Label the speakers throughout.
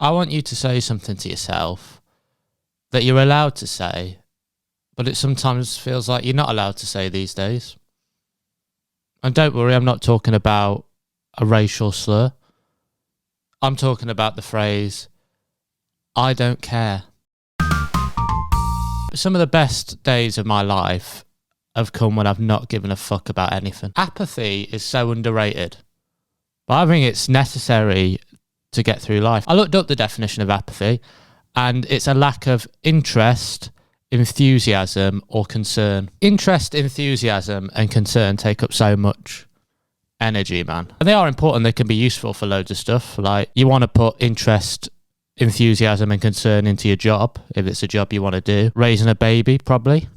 Speaker 1: I want you to say something to yourself that you're allowed to say, but it sometimes feels like you're not allowed to say these days. And don't worry, I'm not talking about a racial slur. I'm talking about the phrase, I don't care. Some of the best days of my life have come when I've not given a fuck about anything. Apathy is so underrated, but I think it's necessary to get through life. I looked up the definition of apathy, and it's a lack of interest, enthusiasm, or concern. Interest, enthusiasm, and concern take up so much energy, man. And they are important. They can be useful for loads of stuff. Like, you want to put interest, enthusiasm, and concern into your job, if it's a job you want to do. Raising a baby, probably.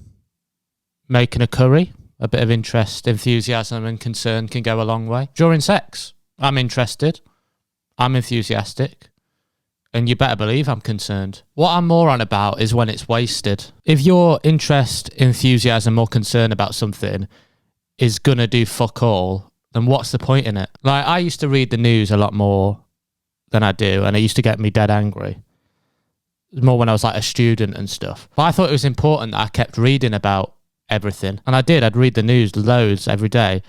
Speaker 1: Making a curry, a bit of interest, enthusiasm, and concern can go a long way. During sex, I'm interested. I'm enthusiastic, and you better believe I'm concerned. What I'm more on about is when it's wasted. If your interest, enthusiasm, or concern about something is gonna do fuck all, then what's the point in it? Like, I used to read the news a lot more than I do, and it used to get me dead angry. More when I was like a student and stuff. But I thought it was important that I kept reading about everything, and I did. I'd read the news loads every day.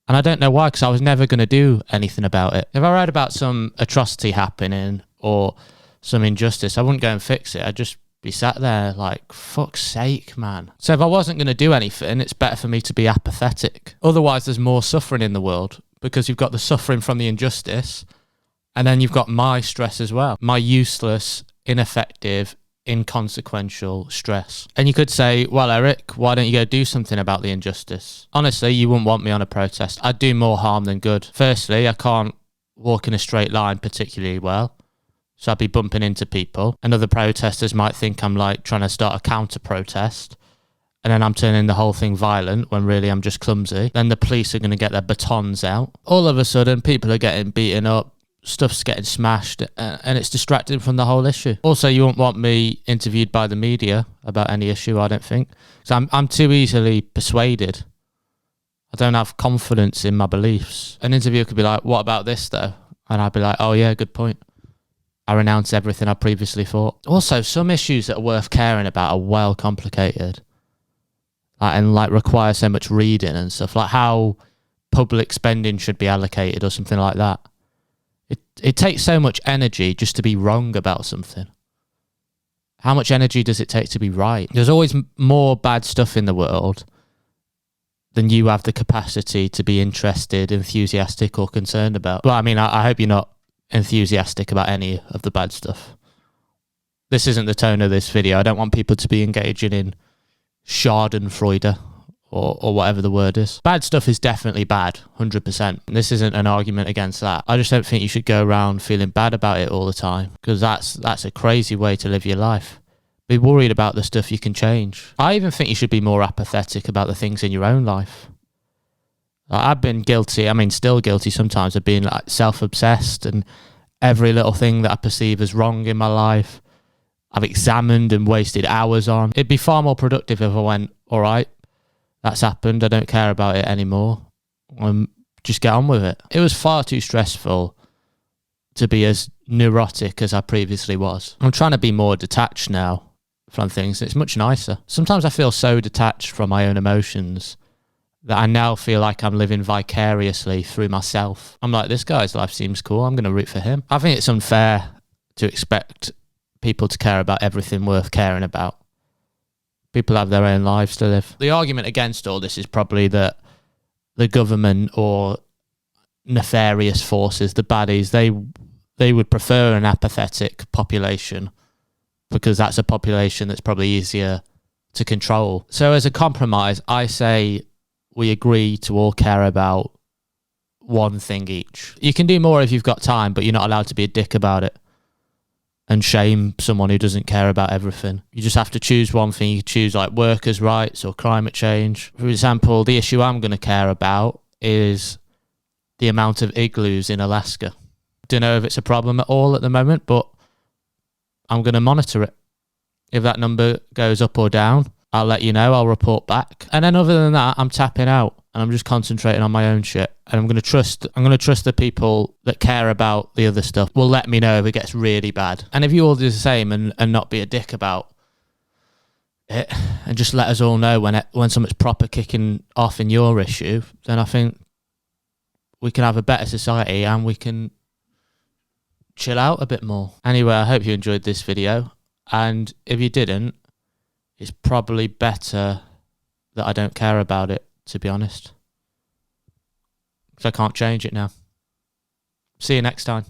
Speaker 1: And I don't know why, because I was never going to do anything about it. If I read about some atrocity happening or some injustice, I wouldn't go and fix it. I'd just be sat there like, fuck's sake, man. So if I wasn't going to do anything, it's better for me to be apathetic. Otherwise, there's more suffering in the world, because you've got the suffering from the injustice, and then you've got my stress as well. My useless, ineffective, inconsequential stress. And you could say, well, Eric, why don't you go do something about the injustice? Honestly, you wouldn't want me on a protest. I'd do more harm than good. Firstly, I can't walk in a straight line particularly well, so I'd be bumping into people, and other protesters might think I'm like trying to start a counter protest, and then I'm turning the whole thing violent when really I'm just clumsy. Then the police are going to get their batons out. All of a sudden, people are getting beaten up, stuff's getting smashed, and it's distracting from the whole issue. Also, you won't want me interviewed by the media about any issue, I don't think, because I'm too easily persuaded. I don't have confidence in my beliefs. An interviewer could be like, what about this though? And I'd be like, oh yeah, good point. I renounce everything I previously thought. Also, some issues that are worth caring about are well complicated, and require so much reading and stuff, like how public spending should be allocated or something like that. It takes so much energy just to be wrong about something. How much energy does it take to be right? There's always more bad stuff in the world than you have the capacity to be interested, enthusiastic, or concerned about. But I mean, I hope you're not enthusiastic about any of the bad stuff. This isn't the tone of this video. I don't want people to be engaging in schadenfreude or whatever the word is. Bad stuff is definitely bad, 100%. This isn't an argument against that. I just don't think you should go around feeling bad about it all the time, because that's a crazy way to live your life. Be worried about the stuff you can change. I even think you should be more apathetic about the things in your own life. I've been guilty, still guilty sometimes, of being like self-obsessed, and every little thing that I perceive as wrong in my life, I've examined and wasted hours on. It'd be far more productive if I went, all right, that's happened, I don't care about it anymore, just get on with it. It was far too stressful to be as neurotic as I previously was. I'm trying to be more detached now from things. It's much nicer. Sometimes I feel so detached from my own emotions that I now feel like I'm living vicariously through myself. I'm like, this guy's life seems cool, I'm going to root for him. I think it's unfair to expect people to care about everything worth caring about. People have their own lives to live. The argument against all this is probably that the government or nefarious forces, the baddies, they would prefer an apathetic population, because that's a population that's probably easier to control. So as a compromise, I say we agree to all care about one thing each. You can do more if you've got time, but you're not allowed to be a dick about it and shame someone who doesn't care about everything. You just have to choose one thing. You choose like workers' rights or climate change. For example, the issue I'm going to care about is the amount of igloos in Alaska. Don't know if it's a problem at all at the moment, but I'm going to monitor it. If that number goes up or down, I'll let you know. I'll report back. And then other than that, I'm tapping out and I'm just concentrating on my own shit. And I'm going to trust the people that care about the other stuff will let me know if it gets really bad. And if you all do the same and not be a dick about it and just let us all know when something's proper kicking off in your issue, then I think we can have a better society and we can chill out a bit more. Anyway, I hope you enjoyed this video. And if you didn't, it's probably better that I don't care about it, to be honest. Because I can't change it now. See you next time.